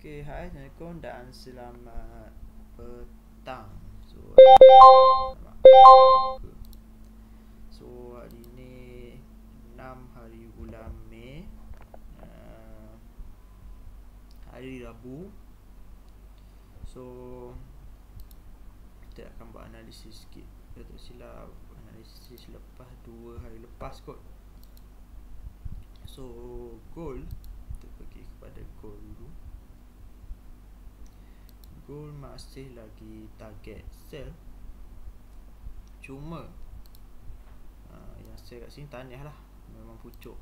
Okay, hai Assalamualaikum dan selamat petang. So hari ni 6 hari bulan Mei, hari Rabu. So kita akan buat analisis sikit. Tak silap, analisis lepas 2 hari lepas kot. So gold, kita pergi kepada gold dulu. Gold masih lagi target sell. Cuma yang sell kat sini tahniah lah, memang pucuk.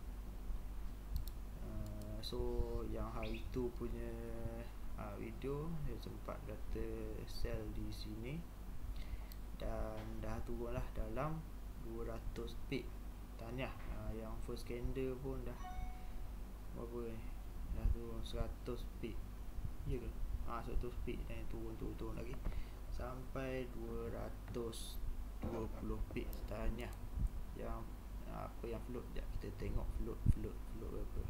So yang hari tu punya video saya sempat kata sell di sini, dan dah turun lah dalam 200 pip. Tahniah. Yang first candle pun dah berapa ni, dah turun 100 pip. Ya ke? 100 pip dan turun lagi sampai 220 pip. Tahniah. Yang apa yang float, sekejap kita tengok float berapa.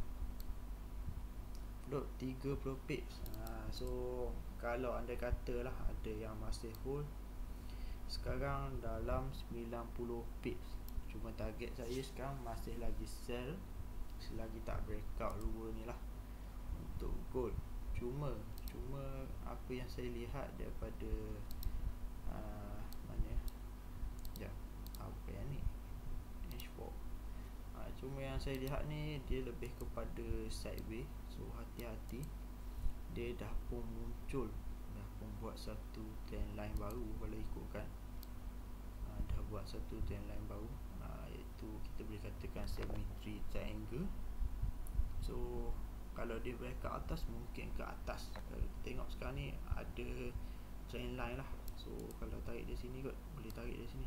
Float 30 pips. So kalau anda kata lah ada yang masih hold, sekarang dalam 90 pips. Cuma target saya sekarang masih lagi sell selagi tak breakout dua ni lah untuk gold. Cuma apa yang saya lihat daripada mana ya, apa yang ni H4, cuma yang saya lihat ni dia lebih kepada sideways. So hati-hati, dia dah pun muncul, dah pun buat satu trend line baru. Kalau ikutkan dah buat satu trend line baru, iaitu kita boleh katakan symmetry triangle. So kalau dia breakout atas, mungkin ke atas. Kalau kita tengok sekarang ni ada trend line lah. So kalau tarik dari sini kot, boleh tarik dari sini.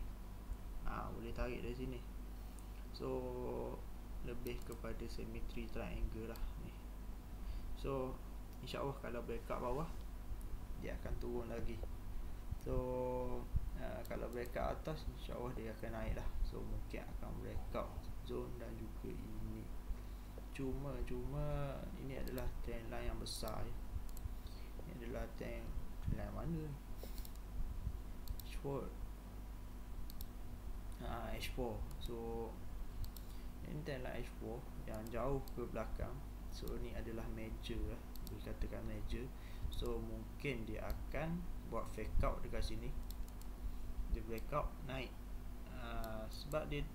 Boleh tarik dari sini. So lebih kepada symmetry triangle lah ni. So insyaAllah kalau breakout bawah, dia akan turun lagi. So kalau breakout atas, insyaAllah dia akan naik lah. So mungkin akan breakout zone dan juga ini. Cuma ini adalah trend line yang besar ya. Ini adalah trend line mana ni? H4. H4. So ini trend line H4 yang jauh ke belakang. So ni adalah major lah, boleh katakan major. So mungkin dia akan buat fake out dekat sini. Dia breakout naik, sebab dia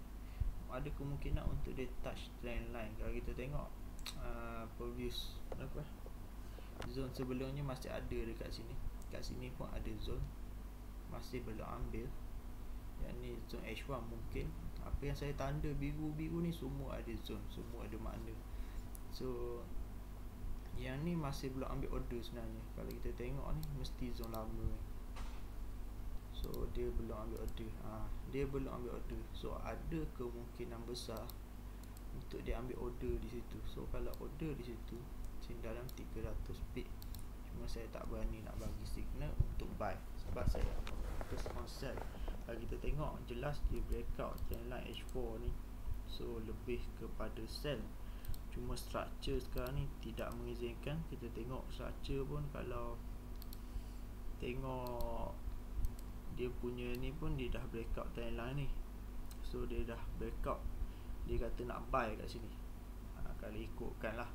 ada kemungkinan untuk dia touch trend line. Kalau kita tengok previous apa, zone sebelumnya masih ada dekat sini. Kat sini pun ada zone, masih belum ambil. Yang ni zone H1 mungkin. Apa yang saya tanda biru-biru ni semua ada zone, semua ada makna. So yang ni masih belum ambil order sebenarnya. Kalau kita tengok ni mesti zone lama ni. So dia belum ambil order. Dia belum ambil order. So ada kemungkinan besar untuk dia ambil order di situ. So kalau order di situ, sini dalam 300 pip. Cuma saya tak berani nak bagi signal untuk buy, sebab saya fokus on sell. Kalau kita tengok jelas dia breakout trend line H4 ni. So lebih kepada sell. Cuma structure sekarang ni tidak mengizinkan. Kita tengok structure pun, kalau tengok dia punya ni pun, dia dah breakout trend line ni. So dia dah breakout, dia kata nak buy kat sini. Kalau ikutkan lah,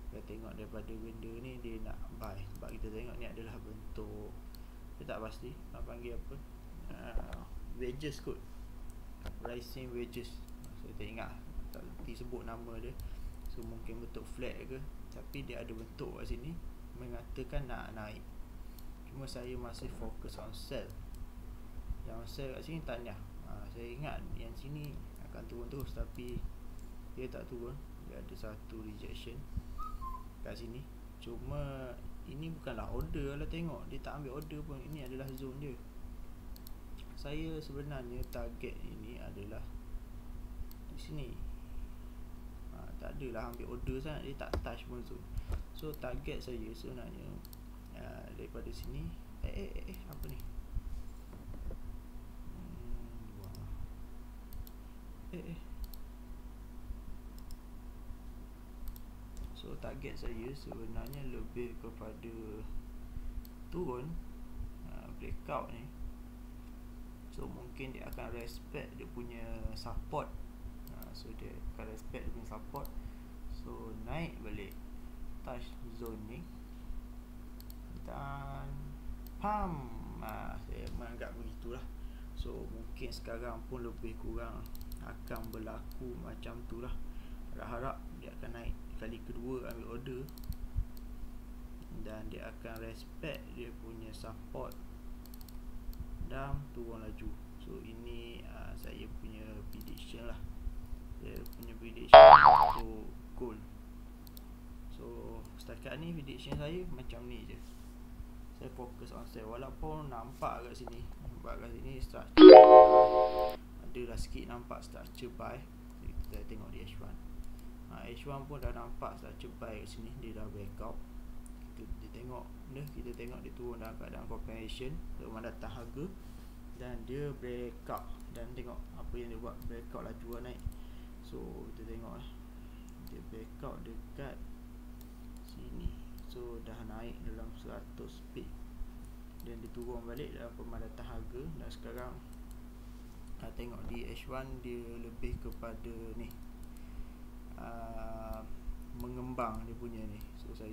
kita tengok daripada benda ni dia nak buy. Sebab kita tengok ni adalah bentuk, kita tak pasti nak panggil apa, wedges kot, rising wedges. Saya tak ingat, tak reti sebut nama dia. So mungkin bentuk flat ke, tapi dia ada bentuk kat sini mengatakan nak naik. Cuma saya masih fokus on sell. Yang sell kat sini tahniah. Saya ingat yang sini akan turun terus, tapi dia tak turun. Dia ada satu rejection kat sini. Cuma ini bukanlah order. Kalau tengok dia tak ambil order pun. Ini adalah zone dia. Saya sebenarnya target ini adalah di sini. Tak adalah ambil order sangat, dia tak touch pun zone. So target saya sebenarnya daripada sini. Apa ni? So target saya sebenarnya lebih kepada turun breakout ni. So mungkin dia akan respect dia punya support. So dia akan respect dia punya support. So naik balik touch zone ni dan pam. Saya menganggap begitulah. So mungkin sekarang pun lebih kurang akan berlaku macam tu lah. Harap-harap dia akan naik kali kedua ambil order dan dia akan respect dia punya support dan turun laju. So ini saya punya prediction lah. Saya punya prediction untuk gold. So setakat ni prediction saya macam ni je. Saya fokus on sell. Walaupun nampak kat sini, structure adalah sikit nampak structure buy. Kita tengok di H1. H1 pun dah nampak structure buy kat sini. Dia dah breakout. Kita tengok dia turun dalam keadaan confirmation datang harga dan dia breakout. Dan tengok apa yang dia buat, breakout laju naik. So kita tengok lah, dia breakout dekat sini. So dah naik dalam 100 pip dan dia turun balik dalam pemadatan harga. Dan sekarang tengok di H1 dia lebih kepada ni, mengembang dia punya ni. So saya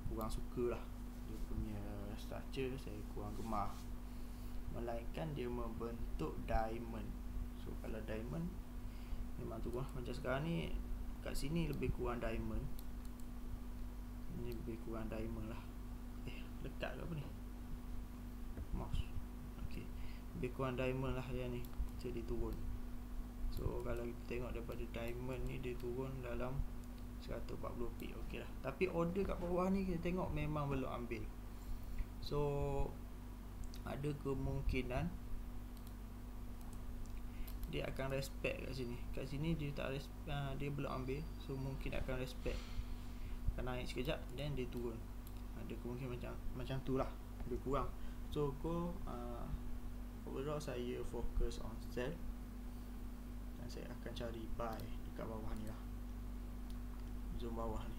kurang suka lah dia punya structure, saya kurang gemar. Melainkan dia membentuk diamond. So kalau diamond memang turun macam sekarang ni. Kat sini lebih kurang diamond. Ini lebih kurang diamond lah. Lekat ke apa ni mouse. Okay, lebih kurang diamond lah yang ni. Jadi turun. So kalau kita tengok daripada diamond ni, dia turun dalam 140 pip. Okey lah. Tapi order kat bawah ni kita tengok memang belum ambil. So ada kemungkinan dia akan respect kat sini. Kat sini dia tak dia belum ambil. So mungkin akan respect, akan naik sekejap dan dia turun. Ada kemungkinan macam tu lah, lebih kurang. So overall saya fokus on sell dan saya akan cari buy dekat bawah ni lah, zone bawah ni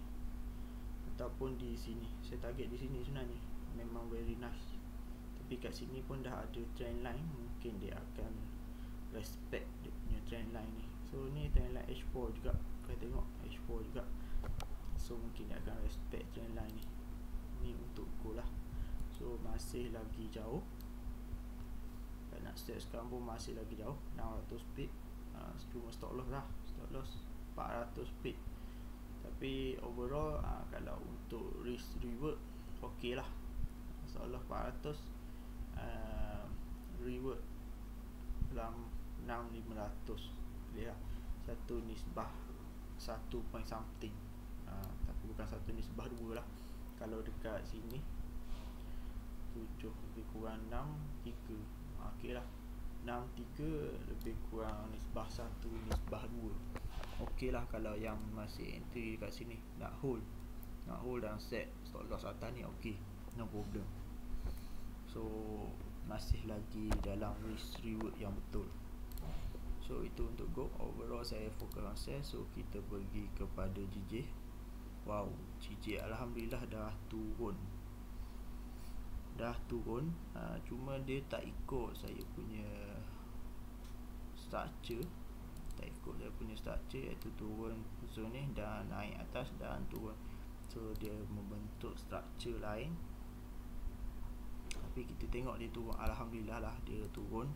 ataupun di sini. Saya target di sini sebenarnya, memang very nice. Tapi kat sini pun dah ada trend line, mungkin dia akan respect dia punya trend line ni. So ni trend line H4 juga, kita tengok H4 juga. So mungkin dia akan respect trend line ni. Ni untuk gold lah. So masih lagi jauh. Nak sell sekarang pun masih lagi jauh, 600 pip. Cuma stop loss lah, stop loss 400 pip. Tapi overall kalau untuk risk reward ok lah. Stop loss 400, reward dalam 6500. Boleh lah. Satu nisbah 1 point something. Tapi bukan satu nisbah 2 lah. Kalau dekat sini 7 lebih kurang 6 3. Ok lah, 6 3 lebih kurang nisbah 1 nisbah 2. Ok lah kalau yang masih entry dekat sini, nak hold dan set stop loss atas ni ok, no problem. So masih lagi dalam risk reward yang betul. So itu untuk go. Overall saya fokus on sell. So kita pergi kepada GJ. Wow, GJ alhamdulillah dah turun. Cuma dia tak ikut saya punya structure. Iaitu turun zone ni dan naik atas dan turun. So dia membentuk structure lain. Tapi kita tengok dia turun, alhamdulillah lah dia turun.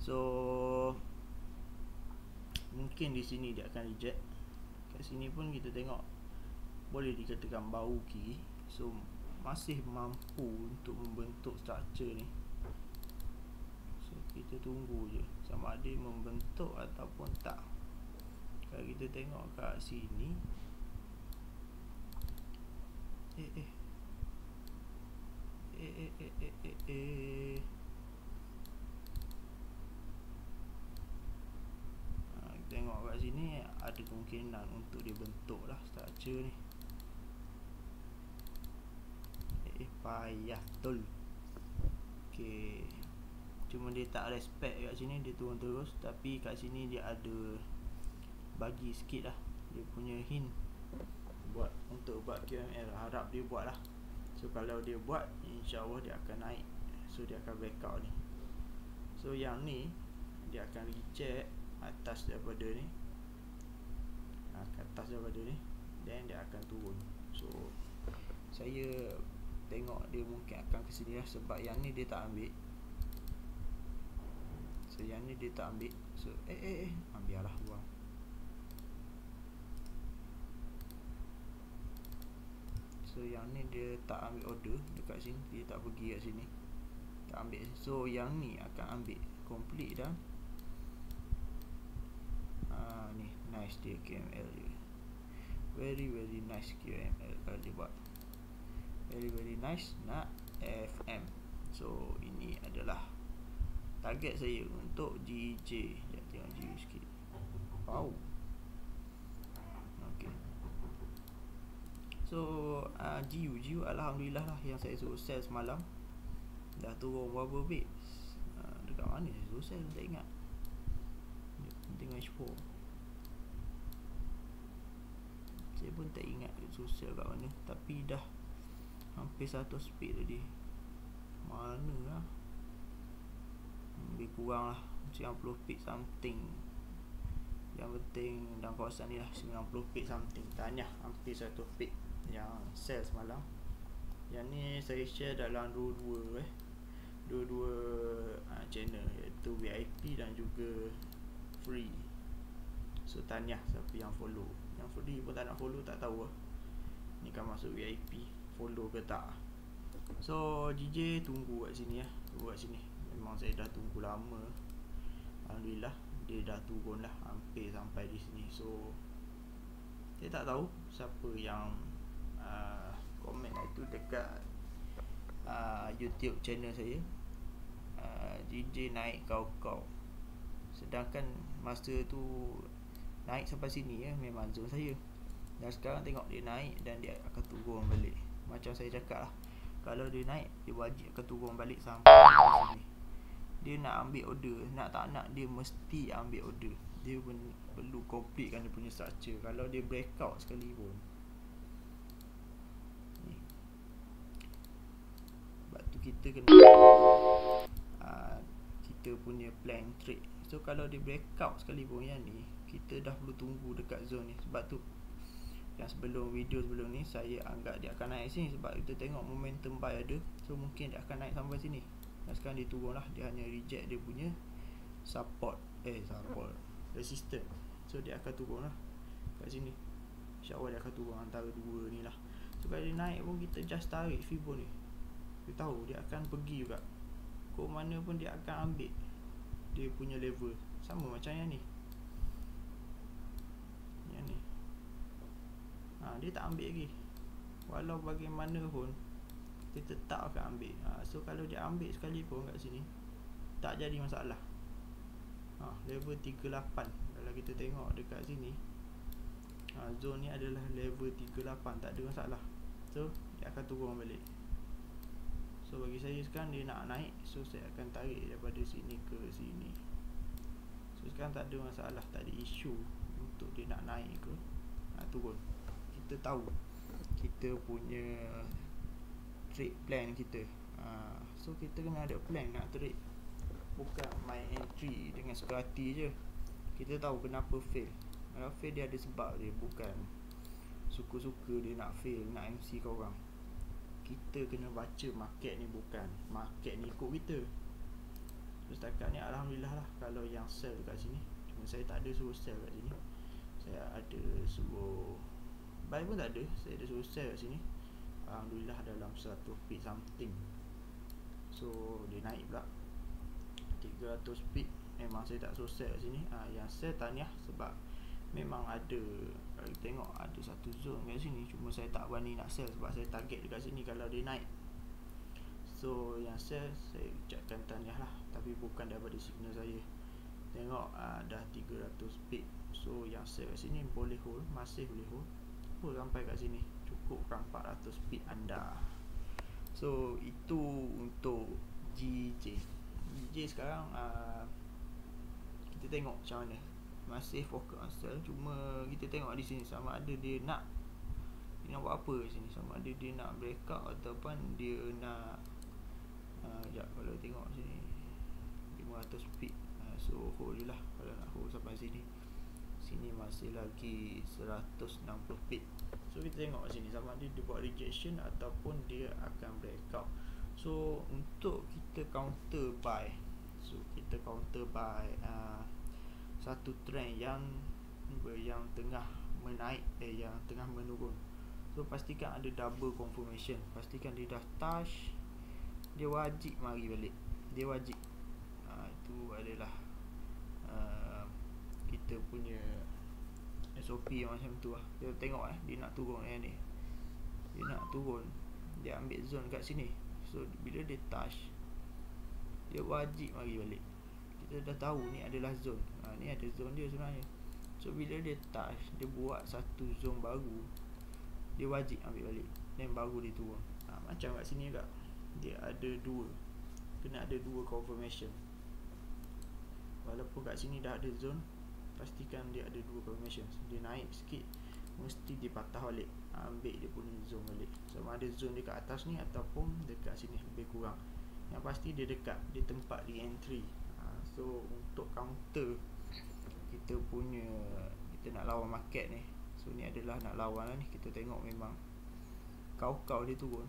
So mungkin di sini dia akan reject. Kat sini pun kita tengok boleh dikatakan bau kiri. So masih mampu untuk membentuk structure ni. So kita tunggu je sama ada membentuk ataupun tak. Kalau kita tengok kat sini, tengok kat sini ada kemungkinan untuk dia bentuk lah structure ni. Payah betul. Okay, cuma dia tak respect kat sini, dia turun terus. Tapi kat sini dia ada bagi sikit lah, dia punya hint buat untuk buat QML, harap dia buat lah. So kalau dia buat, insyaAllah dia akan naik. So dia akan breakout ni. So yang ni dia akan reject atas daripada ni, ke atas daripada ni, then dia akan turun. So saya tengok dia mungkin akan ke sini lah, sebab yang ni dia tak ambil. So yang ni dia tak ambil. So biarlah buang. So yang ni dia tak ambil order dekat sini, dia tak pergi kat sini, tak ambil. So yang ni akan ambil complete dah. Ni nice dia QML dia, very nice QML kalau dia buat, very nice. Nak FM. So ini adalah target saya untuk GJ. Jangan tengok GJ sikit. Wow. Okay. So GU alhamdulillah lah, yang saya suruh sell semalam dah turun berapa bits. Dekat mana saya suruh sell, tak ingat. Tengok H4, saya pun tak ingat sosial kat mana, tapi dah hampir 100 speed tadi. Mana lah, lebih kurang lah 90 speed something. Yang penting dalam kawasan ni lah 90 speed something. Tanya hampir 100 speed yang sell semalam. Yang ni saya share dalam dua-dua channel, iaitu VIP dan juga free. So tanya siapa yang follow. Yang free pun tak nak follow, tak tahu lah ni kan masuk VIP, follow ke tak. So GJ tunggu kat sini lah, tunggu kat sini. Memang saya dah tunggu lama. Alhamdulillah dia dah turun lah, hampir sampai di sini. So saya tak tahu siapa yang komen itu dekat YouTube channel saya, GJ naik kau. Sedangkan masa tu naik sampai sini ya, memang zone saya. Dan sekarang tengok dia naik dan dia akan turun balik. Macam saya cakap lah, kalau dia naik, dia wajib akan turun balik sampai sini. Dia nak ambil order, nak tak nak dia mesti ambil order. Dia perlu completekan dia punya structure. Kalau dia breakout sekali pun ni. Sebab tu kita kena kita punya plan trade. So kalau dia breakout sekali pun yang ni, kita dah perlu tunggu dekat zone ni. Sebab tu yang video sebelum ni saya anggap dia akan naik sini, sebab kita tengok momentum buy ada. So mungkin dia akan naik sampai sini. Dan sekarang dia turun lah, dia hanya reject dia punya support resistance. So dia akan turun lah kat sini. InsyaAllah dia akan turun antara dua ni lah. So kalau dia naik pun kita just tarik Fibo ni, kita tahu dia akan pergi juga. Kok mana pun dia akan ambil dia punya level. Sama macam yang ni. Yang ni dia tak ambil lagi. Walau bagaimanapun kita tetap akan ambil. So kalau dia ambil sekali pun kat sini, tak jadi masalah. Level 38. Kalau kita tengok dekat sini, zone ni adalah level 38, tak ada masalah. So dia akan turun balik. So bagi saya sekarang dia nak naik, so saya akan tarik daripada sini ke sini. So sekarang tak ada masalah, tak ada isu untuk dia nak naik ke nak turun. Kita tahu kita punya trade plan kita. So kita kena ada plan nak trade, bukan main entry dengan suka hati je. Kita tahu kenapa fail. Kalau fail dia ada sebab dia, bukan suka-suka dia nak fail, nak MC kau orang. Kita kena baca market ni, bukan market ni ikut kita. So setakat ni alhamdulillah lah kalau yang sell kat sini. Cuma saya tak ada suruh sell kat sini. Saya ada suruh buy pun tak ada, saya ada suruh sell kat sini. Alhamdulillah dalam 100 pip something. So dia naik pula 300 pip. Memang saya tak suruh sell kat sini. Yang sell tahniah, sebab memang ada, kalau kita tengok ada satu zone kat sini. Cuma saya tak berani nak sell sebab saya target dekat sini kalau dia naik. So yang sell saya ucapkan tahniah lah, tapi bukan daripada signal saya. Tengok dah 300 pip. So yang sell kat sini boleh hold, masih boleh hold sampai kat sini, cukupkan 400 pip anda. So itu untuk GJ sekarang. Kita tengok macam mana. Masih fokus on sell. Cuma kita tengok di sini sama ada dia nak dia nak buat apa sini, sama ada dia nak breakout ataupun dia nak sekejap, kalau tengok sini 500 pip, so hold je lah kalau nak hold sampai sini. Sini masih lagi 160 pip. So kita tengok sini sama ada dia buat rejection ataupun dia akan breakout. So untuk kita counter buy, so kita counter buy satu trend yang tengah menaik, yang tengah menurun. So pastikan ada double confirmation, pastikan dia dah touch, dia wajib mari balik, dia wajib. Itu adalah kita punya SOP macam tu lah. Kita tengok dia nak turun ni, dia nak turun, dia ambil zone kat sini. So bila dia touch, dia wajib mari balik. Kita dah tahu ni adalah zone, ni ada zone dia sebenarnya. So bila dia touch, dia buat satu zone baru, dia wajib ambil balik, dan baru dia turun. Macam kat sini juga, dia ada dua, kena ada dua confirmation. Walaupun kat sini dah ada zone, pastikan dia ada dua confirmation. Dia naik sikit, mesti dia patah balik, ambil dia punya zone balik. Sama ada zone dekat atas ni ataupun dekat sini lebih kurang. Yang pasti dia dekat, dia tempat re-entry. So untuk counter kita punya, kita nak lawan market ni, so ni adalah nak lawan lah ni. Kita tengok memang kau dia turun,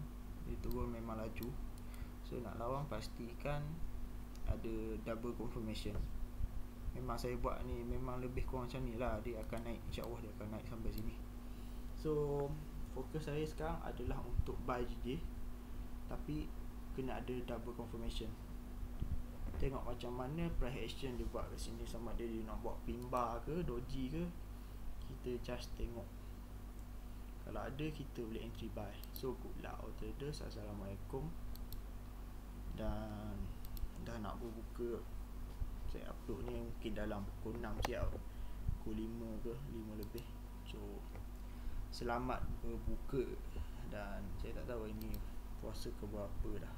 memang laju. So nak lawan pastikan ada double confirmation. Memang saya buat ni memang lebih kurang macam ni lah, dia akan naik, insyaAllah dia akan naik sampai sini. So fokus saya sekarang adalah untuk buy JJ, tapi kena ada double confirmation. Tengok macam mana price action dia buat kat sini, sama ada dia nak buat pin bar ke, doji ke. Kita just tengok, kalau ada kita boleh entry buy. So good luck all traders. Assalamualaikum. Dan dah nak berbuka, saya upload ni mungkin dalam pukul 6 siap, pukul 5 ke 5 lebih. So selamat berbuka, dan saya tak tahu ini puasa ke berapa dah.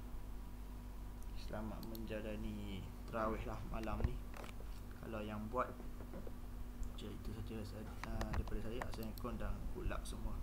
Selamat menjalani tarawih lah malam ni, kalau yang buat. Jadi itu saja daripada saya. Assalamualaikum dan good luck semua.